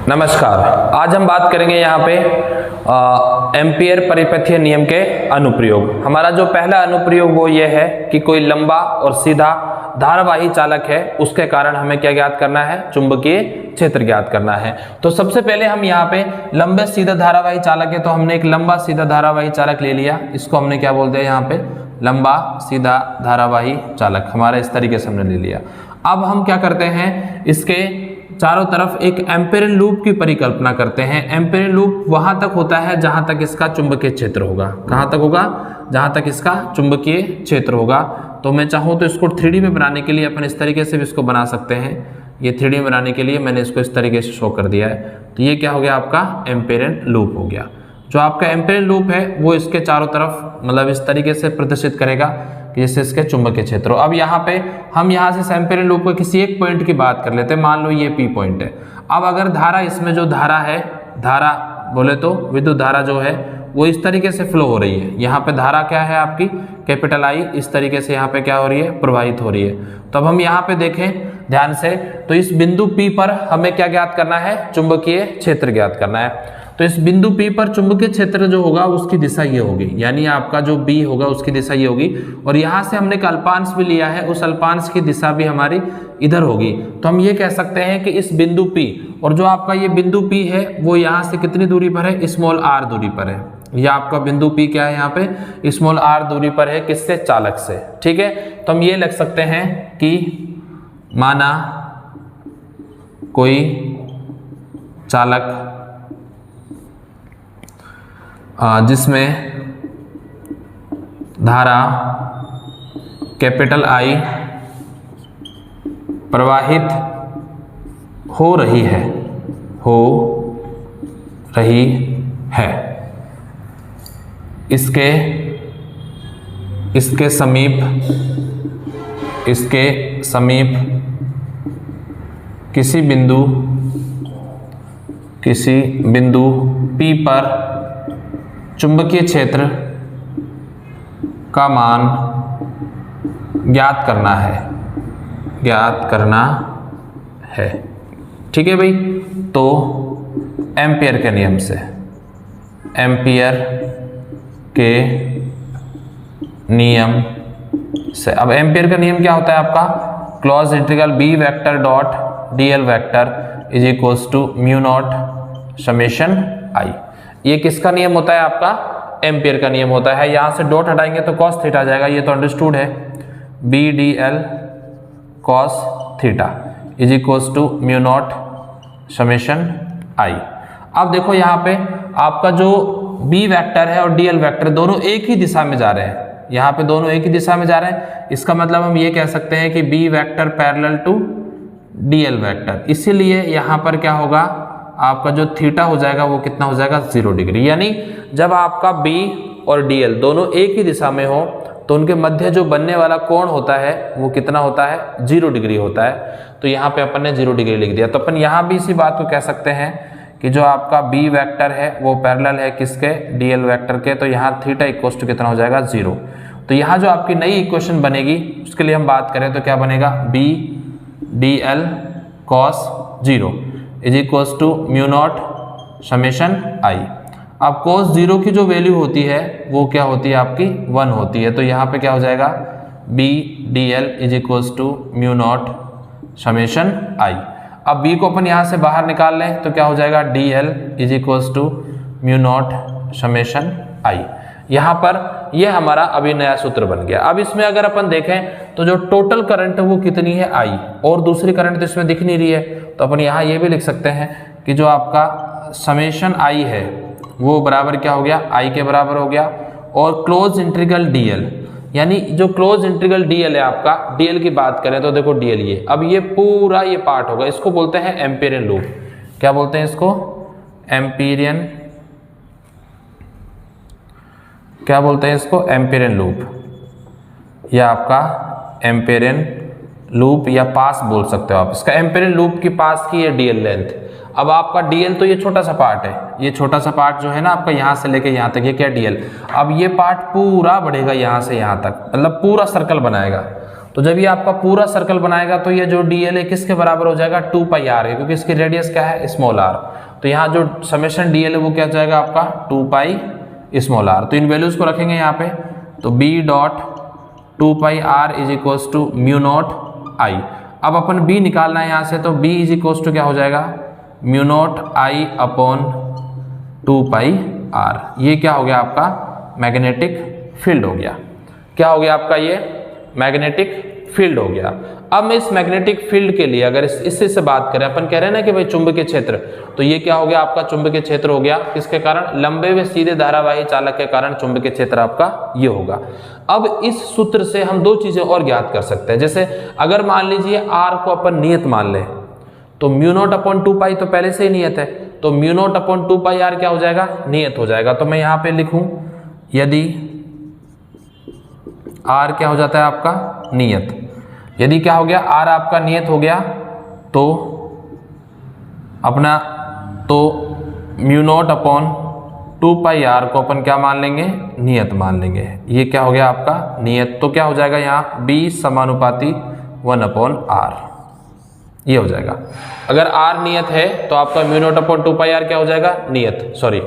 नमस्कार। आज हम बात करेंगे यहाँ पे एम्पियर परिपथीय नियम के अनुप्रयोग। हमारा जो पहला अनुप्रयोग वो ये है कि कोई लंबा और सीधा धारावाही चालक है, उसके कारण हमें क्या ज्ञात करना है, चुंबकीय क्षेत्र ज्ञात करना है। तो सबसे पहले हम यहाँ पे लंबे सीधा धारावाही चालक है, तो हमने एक लंबा सीधा धारावाही चालक ले लिया। इसको हमने क्या बोलते हैं यहाँ पे, लंबा सीधा धारावाही चालक। हमारा इस तरीके से हमने ले लिया। अब हम क्या करते हैं, इसके चारों तरफ एक एम्पेरियन लूप की परिकल्पना करते हैं। एम्पेरियन लूप वहां तक होता है जहां तक इसका चुंबकीय क्षेत्र होगा। कहां तक होगा? जहां तक इसका चुंबकीय क्षेत्र होगा। तो मैं चाहूँ तो इसको 3D में बनाने के लिए अपन इस तरीके से भी इसको बना सकते हैं। ये 3D में बनाने के लिए मैंने इसको इस तरीके से शो कर दिया है। तो ये क्या हो गया, आपका एम्पेरियन लूप हो गया। जो आपका एम्पेरियन लूप है वो इसके चारों तरफ मतलब इस तरीके से प्रदर्शित करेगा कि जैसे इसके चुंबकीय क्षेत्र हो। अब यहाँ पे हम यहाँ से एम्पेरियन लूप के किसी एक पॉइंट की बात कर लेते हैं। मान लो ये P पॉइंट है। अब अगर धारा, इसमें जो धारा है, धारा बोले तो विद्युत धारा जो है वो इस तरीके से फ्लो हो रही है। यहाँ पे धारा क्या है आपकी, कैपिटल I, इस तरीके से यहाँ पे क्या हो रही है, प्रवाहित हो रही है। तो अब हम यहाँ पे देखें ध्यान से, तो इस बिंदु P पर हमें क्या ज्ञात करना है, चुंबकीय क्षेत्र ज्ञात करना है। तो इस बिंदु P पर चुंबकीय क्षेत्र जो होगा उसकी दिशा ये होगी, यानी आपका जो B होगा उसकी दिशा ये होगी। और यहाँ से हमने एक अल्पांश भी लिया है, उस अल्पांश की दिशा भी हमारी इधर होगी। तो हम ये कह सकते हैं कि इस बिंदु P और जो आपका ये बिंदु P है वो यहाँ से कितनी दूरी पर है, स्मॉल r दूरी पर है। यह आपका बिंदु P क्या है, यहाँ पे स्मॉल r दूरी पर है। किससे? चालक से। ठीक है, तो हम ये लिख सकते हैं कि माना कोई चालक जिसमें धारा कैपिटल I प्रवाहित हो रही है, इसके समीप किसी बिंदु P पर चुंबकीय क्षेत्र का मान ज्ञात करना है। ठीक है भाई। तो एम्पियर के नियम से, अब एम्पियर का नियम क्या होता है आपका, close integral B vector dot dl vector is equals to mu naught summation I। ये किसका नियम होता है आपका, एम्पियर का नियम होता है। यहां से डॉट हटाएंगे तो cos थीटा आ जाएगा, ये तो अंडरस्टूड है। B dl cos theta is equals to mu naught summation I। अब देखो यहाँ पे आपका जो B वेक्टर है और dl वेक्टर दोनों एक ही दिशा में जा रहे हैं। यहाँ पे दोनों एक ही दिशा में जा रहे हैं। इसका मतलब हम ये कह सकते हैं कि B vector parallel to dl vector, इसीलिए यहाँ पर क्या होगा, आपका जो थीटा हो जाएगा वो कितना हो जाएगा, 0 डिग्री। यानी जब आपका B और dl दोनों एक ही दिशा में हो तो उनके मध्य जो बनने वाला कोण होता है वो कितना होता है, 0 डिग्री होता है। तो यहाँ पे अपन ने 0 डिग्री लिख दिया। तो अपन यहाँ भी इसी बात को कह सकते हैं कि जो आपका B वेक्टर है वो पैरेलल है किसके, dl वेक्टर के। तो यहाँ थीटा इक्वल्स टू कितना हो जाएगा, 0। तो यहाँ जो आपकी नई इक्वेशन बनेगी उसके लिए हम बात करें तो क्या बनेगा, B dl cos 0 is equals to mu naught summation I। अब cos 0 की जो वैल्यू होती है वो क्या होती है आपकी, 1 होती है। तो यहाँ पे क्या हो जाएगा, B dl is equals to mu naught summation I। अब B को अपन यहाँ से बाहर निकाल लें तो क्या हो जाएगा, dl is equals to mu naught summation I। यहाँ पर ये हमारा अभी नया सूत्र बन गया। अब इसमें अगर अपन देखें तो जो टोटल करंट है वो कितनी है, I, और दूसरी करंट तो इसमें दिख नहीं रही है। तो अपन यहाँ ये भी लिख सकते हैं कि जो आपका समेशन I है वो बराबर क्या हो गया, I के बराबर हो गया। और क्लोज इंटीग्रल dl, यानी जो क्लोज इंटीग्रल dl है आपका, dl की बात करें तो देखो dl ये, अब ये पूरा ये पार्ट होगा, इसको बोलते हैं एम्पिरियन लूप। क्या बोलते हैं इसको, एम्पिरियन, क्या बोलते हैं इसको, एम्पिरियन लूप, या आपका एम्पिरियन लूप या पास बोल सकते हो आप इसका। एम्पिरियन लूप की पास की ये dl लेंथ। अब आपका dl तो ये छोटा सा पार्ट है, ये छोटा सा पार्ट जो है ना आपका यहाँ से लेके यहाँ तक, ये क्या dl। अब ये पार्ट पूरा बढ़ेगा यहाँ से यहाँ तक, मतलब पूरा सर्कल बनाएगा। तो जब ये आपका पूरा सर्कल बनाएगा तो ये जो dl है किसके बराबर हो जाएगा 2 पाई आर है, क्योंकि इसकी रेडियस क्या है स्मॉल r। तो यहाँ जो समेशन dl है वो क्या हो जाएगा आपका 2 पाई स्मॉल r। तो इन वैल्यूज को रखेंगे यहाँ पे, तो b dot 2 pi r is equals to mu naught i। अब अपन b निकालना है यहाँ से, तो b इज इक्वल्स टू क्या हो जाएगा mu naught i upon 2 pi r। ये क्या हो गया आपका मैग्नेटिक फील्ड हो गया। क्या हो गया आपका ये मैग्नेटिक फील्ड हो गया। अब मैं इस मैग्नेटिक फील्ड के लिए अगर इससे से बात करें, अपन कह रहे हैं ना कि भाई चुंबकीय क्षेत्र, तो ये क्या हो गया आपका चुंबकीय क्षेत्र हो गया किसके कारण, लंबे व सीधे धारावाही चालक के कारण चुंबकीय क्षेत्र आपका ये होगा। अब इस सूत्र से हम दो चीजें और ज्ञात कर सकते हैं। जैसे अगर मान लीजिए r को अपन नियत मान ले, तो म्यू नॉट अपॉन 2 पाई तो पहले से ही नियत है, तो mu naught upon 2 pi r क्या हो जाएगा नियत हो जाएगा। तो मैं यहाँ पे लिखूं यदि r क्या हो जाता है आपका नियत, यदि क्या हो गया r आपका नियत हो गया तो अपना तो mu naught upon 2 pi r को अपन क्या मान लेंगे नियत मान लेंगे। ये क्या हो गया आपका नियत, तो क्या हो जाएगा यहाँ b समानुपाती 1 अपॉन r, ये हो जाएगा। अगर r नियत है तो आपका mu naught upon 2 pi r क्या हो जाएगा नियत, सॉरी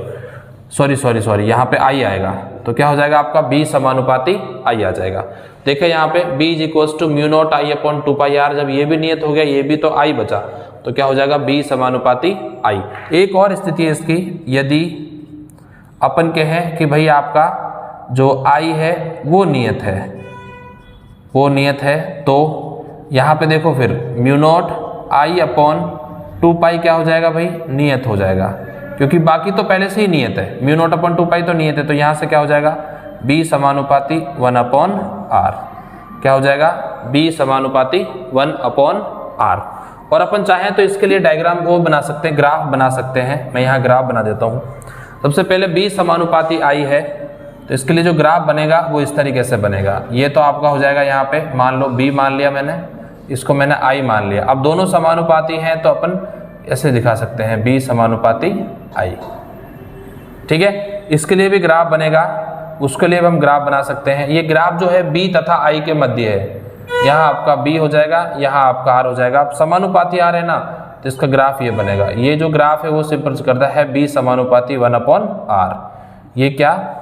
यहाँ पे i आएगा, तो क्या हो जाएगा आपका b समानुपाती i आ जाएगा। देखिए यहाँ पे b is equals to mu naught i upon 2 pi r, जब ये भी नियत हो गया ये भी तो i बचा, तो क्या हो जाएगा b समानुपाती i। एक और स्थिति है इसकी, यदि अपन कहें कि भाई आपका जो i है वो नियत है, तो यहाँ पे देखो फिर म्यू नॉट i अपॉन 2 पाई क्या हो जाएगा भाई नियत हो जाएगा, क्योंकि बाकी तो पहले से ही नियत है, म्यू नॉट अपॉन 2 पाई तो नियत है, तो यहाँ से क्या हो जाएगा b समानुपाती 1 अपॉन r, क्या हो जाएगा b समानुपाती 1 अपॉन r। और अपन चाहें तो इसके लिए डायग्राम वो बना सकते हैं, ग्राफ बना सकते हैं। मैं यहाँ ग्राफ बना देता हूँ। सबसे पहले b समानुपाती i है, तो इसके लिए जो ग्राफ बनेगा वो इस तरीके से बनेगा। ये तो आपका हो जाएगा यहाँ पे मान लो b मान लिया मैंने, इसको मैंने i मान लिया। अब दोनों समानुपाती हैं तो अपन ऐसे दिखा सकते हैं b समानुपाती i, ठीक है। इसके लिए भी ग्राफ बनेगा, उसके लिए भी हम ग्राफ बना सकते हैं। ये ग्राफ जो है b तथा i के मध्य है, यहाँ आपका b हो जाएगा, यहाँ आपका r हो जाएगा। अब समानुपाती r है ना, तो इसका ग्राफ ये बनेगा। ये जो ग्राफ है वो सिंपल करता है b समानुपाती 1 अपॉन r। ये क्या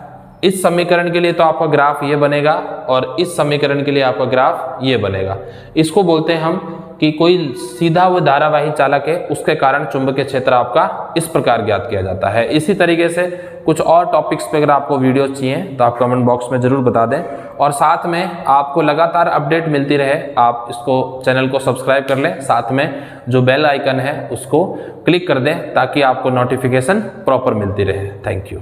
इस समीकरण के लिए तो आपका ग्राफ ये बनेगा और इस समीकरण के लिए आपका ग्राफ ये बनेगा। इसको बोलते हैं हम कि कोई सीधा व धारावाही चालक है, उसके कारण चुंबकीय क्षेत्र आपका इस प्रकार ज्ञात किया जाता है। इसी तरीके से कुछ और टॉपिक्स पे अगर आपको वीडियोस चाहिए तो आप कमेंट बॉक्स में जरूर बता दें, और साथ में आपको लगातार अपडेट मिलती रहे आप इसको चैनल को सब्सक्राइब कर लें, साथ में जो बेल आइकन है उसको क्लिक कर दें ताकि आपको नोटिफिकेशन प्रॉपर मिलती रहे। Thank you.